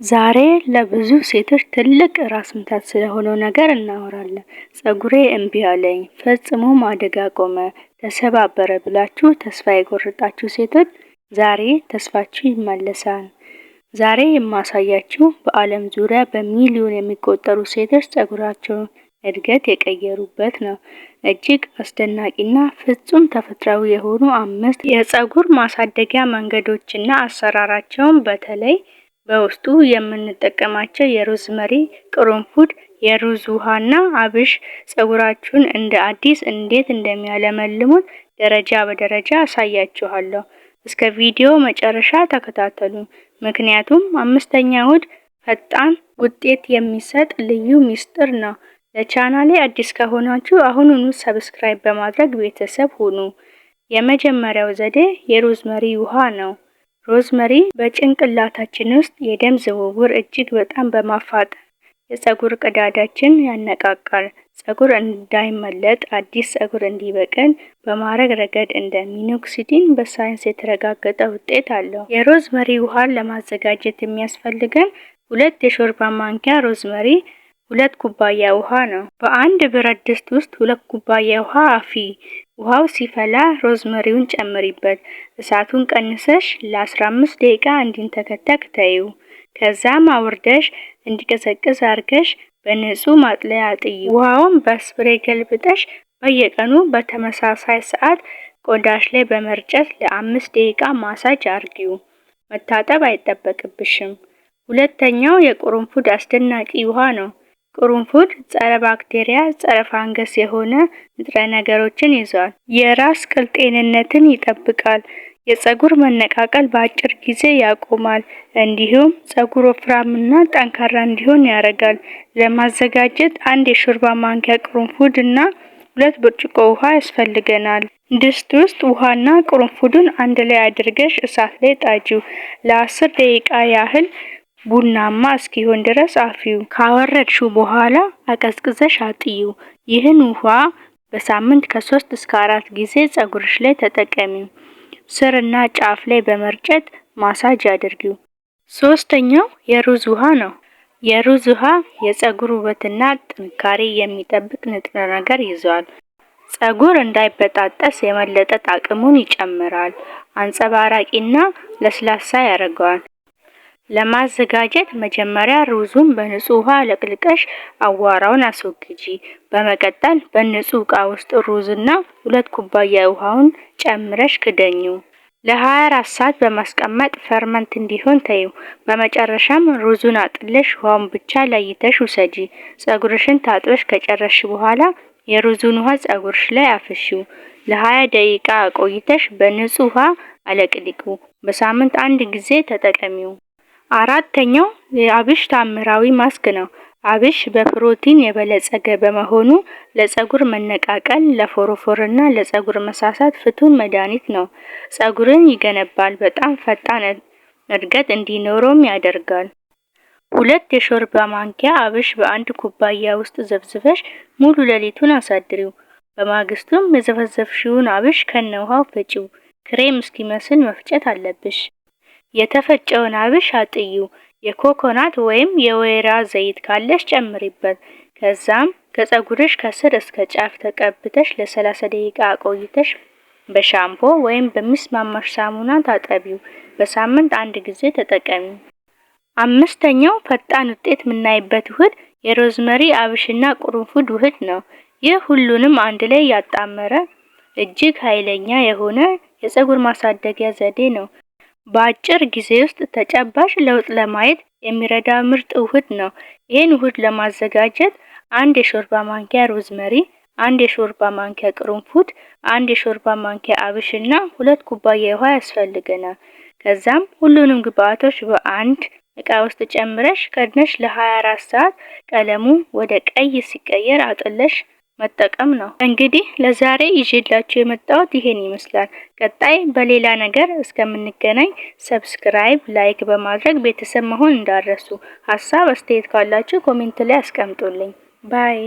ዛሬ ለብዙ ሴቶች ትልቅ ራስ ምታት ስለሆነው ነገር እናወራለን። ጸጉሬ እምቢ አለኝ፣ ፈጽሞ ማደግ አቆመ፣ ተሰባበረ ብላችሁ ተስፋ የቆረጣችሁ ሴቶች ዛሬ ተስፋችሁ ይመለሳል። ዛሬ የማሳያችሁ በዓለም ዙሪያ በሚሊዮን የሚቆጠሩ ሴቶች ጸጉራቸውን እድገት የቀየሩበት ነው። እጅግ አስደናቂና ፍጹም ተፈጥሯዊ የሆኑ 5 የጸጉር ማሳደጊያ መንገዶችና አሰራራቸውን በተለይ በውስጡ የምንጠቀማቸው የሮዝመሪ፣ ቅርንፉድ፣ የሩዝ ውሃና አብሽ ጸጉራችሁን እንደ አዲስ እንዴት እንደሚያለመልሙት ደረጃ በደረጃ አሳያችኋለሁ። እስከ ቪዲዮ መጨረሻ ተከታተሉ፣ ምክንያቱም 5ኛ እሁድ ፈጣን ውጤት የሚሰጥ ልዩ ሚስጥር ነው። ለቻናሌ አዲስ ከሆናችሁ አሁኑኑ ሰብስክራይብ በማድረግ ቤተሰብ ሁኑ። የመጀመሪያው ዘዴ የሮዝመሪ ውሃ ነው። ሮዝመሪ በጭንቅላታችን ውስጥ የደም ዝውውር እጅግ በጣም በማፋጠን የጸጉር ቀዳዳችን ያነቃቃል። ጸጉር እንዳይመለጥ አዲስ ጸጉር እንዲበቅል በማድረግ ረገድ እንደ ሚኖክሲዲን በሳይንስ የተረጋገጠ ውጤት አለው። የሮዝመሪ ውሃን ለማዘጋጀት የሚያስፈልገን 2 የሾርባ ማንኪያ ሮዝመሪ፣ 2 ኩባያ ውሃ ነው። በአንድ ብረት ድስት ውስጥ 2 ኩባያ ውሃ አፊ። ውሃው ሲፈላ ሮዝመሪውን ጨምሪበት። እሳቱን ቀንሰሽ ለ15 ደቂቃ እንዲንተከተክ ተይው። ከዛም አውርደሽ እንዲቀዘቅዝ አርገሽ በንጹህ ማጥለያ አጥይ። ውሃውን በስፕሬይ ገልብጠሽ በየቀኑ በተመሳሳይ ሰዓት ቆዳሽ ላይ በመርጨት ለ5 ደቂቃ ማሳጅ አርጊው። መታጠብ አይጠበቅብሽም። ሁለተኛው የቅርንፉድ አስደናቂ ውሃ ነው። ቅርንፉድ ጸረ ባክቴሪያ፣ ጸረ ፋንገስ የሆነ ንጥረ ነገሮችን ይዟል። የራስ ቅል ጤንነትን ይጠብቃል። የጸጉር መነቃቀል በአጭር ጊዜ ያቆማል። እንዲሁም ጸጉር ወፍራምና ጠንካራ እንዲሆን ያደርጋል። ለማዘጋጀት 1 የሾርባ ማንኪያ ቅርንፉድ እና 2 ብርጭቆ ውሃ ያስፈልገናል። ድስት ውስጥ ውሃና ቅርንፉዱን አንድ ላይ አድርገሽ እሳት ላይ ጣጂው። ለ10 ደቂቃ ያህል ቡናማ እስኪሆን ድረስ አፊው። ካወረድሽው በኋላ አቀዝቅዘሽ አጥዩ። ይህን ውሃ በሳምንት ከ3 እስከ 4 ጊዜ ጸጉርሽ ላይ ተጠቀሚው። ስርና ጫፍ ላይ በመርጨት ማሳጅ አድርጊው። ሶስተኛው የሩዝ ውሃ ነው። የሩዝ ውሃ የጸጉር ውበትና ጥንካሬ የሚጠብቅ ንጥረ ነገር ይዟል። ጸጉር እንዳይበጣጠስ የመለጠጥ አቅሙን ይጨምራል። አንጸባራቂና ለስላሳ ያደርገዋል። ለማዘጋጀት መጀመሪያ ሩዙን በንጹህ ውሃ ለቅልቀሽ አዋራውን አስወግጂ። በመቀጠል በንጹህ ዕቃ ውስጥ ሩዝና 2 ኩባያ ውሃውን ጨምረሽ ክደኚው። ለ24 ሰዓት በማስቀመጥ ፈርመንት እንዲሆን ተይው። በመጨረሻም ሩዙን አጥለሽ ውሃውን ብቻ ለይተሽ ውሰጂ። ጸጉርሽን ታጥበሽ ከጨረሽ በኋላ የሩዙን ውሃ ጸጉርሽ ላይ አፍሺው። ለ20 ደቂቃ ቆይተሽ በንጹህ ውሃ አለቅልቁ። በሳምንት 1 ጊዜ ተጠቀሚው። አራተኛው የአብሽ ታምራዊ ማስክ ነው። አብሽ በፕሮቲን የበለጸገ በመሆኑ ለጸጉር መነቃቀል፣ ለፎሮፎርና ለጸጉር መሳሳት ፍቱን መድኃኒት ነው። ጸጉርን ይገነባል፣ በጣም ፈጣን እድገት እንዲኖረውም ያደርጋል። 2 የሾርባ ማንኪያ አብሽ በ1 ኩባያ ውስጥ ዘብዝበሽ ሙሉ ሌሊቱን አሳድሪው። በማግስቱም የዘፈዘፍሽውን አብሽ ከነውሃው ፈጪው። ክሬም እስኪመስል መፍጨት አለብሽ። የተፈጨውን አብሽ አጥዩ። የኮኮናት ወይም የወይራ ዘይት ካለሽ ጨምሪበት። ከዛም ከጸጉርሽ ከስር እስከ ጫፍ ተቀብተሽ ለ30 ደቂቃ ቆይተሽ በሻምፖ ወይም በሚስማማሽ ሳሙና ታጠቢው። በሳምንት 1 ጊዜ ተጠቀሚው። 5ኛው ፈጣን ውጤት የምናይበት ውህድ የሮዝመሪ አብሽና ቅርንፉድ ውህድ ነው። ይህ ሁሉንም አንድ ላይ ያጣመረ እጅግ ኃይለኛ የሆነ የጸጉር ማሳደጊያ ዘዴ ነው። በአጭር ጊዜ ውስጥ ተጨባጭ ለውጥ ለማየት የሚረዳ ምርጥ ውህድ ነው። ይህን ውህድ ለማዘጋጀት 1 የሾርባ ማንኪያ ሮዝመሪ፣ 1 የሾርባ ማንኪያ ቅርንፉድ፣ 1 የሾርባ ማንኪያ አብሽና 2 ኩባያ ውሃ ያስፈልገናል። ከዛም ሁሉንም ግብአቶች በአንድ ዕቃ ውስጥ ጨምረሽ ከድነሽ ለ24 ሰዓት ቀለሙ ወደ ቀይ ሲቀየር አጥለሽ መጠቀም ነው። እንግዲህ ለዛሬ ይዤላችሁ የመጣሁት ይሄን ይመስላል። ቀጣይ በሌላ ነገር እስከምንገናኝ ሰብስክራይብ፣ ላይክ በማድረግ ቤተሰብ መሆን እንዳትረሱ። ሀሳብ አስተያየት ካላችሁ ኮሜንት ላይ አስቀምጡልኝ። ባይ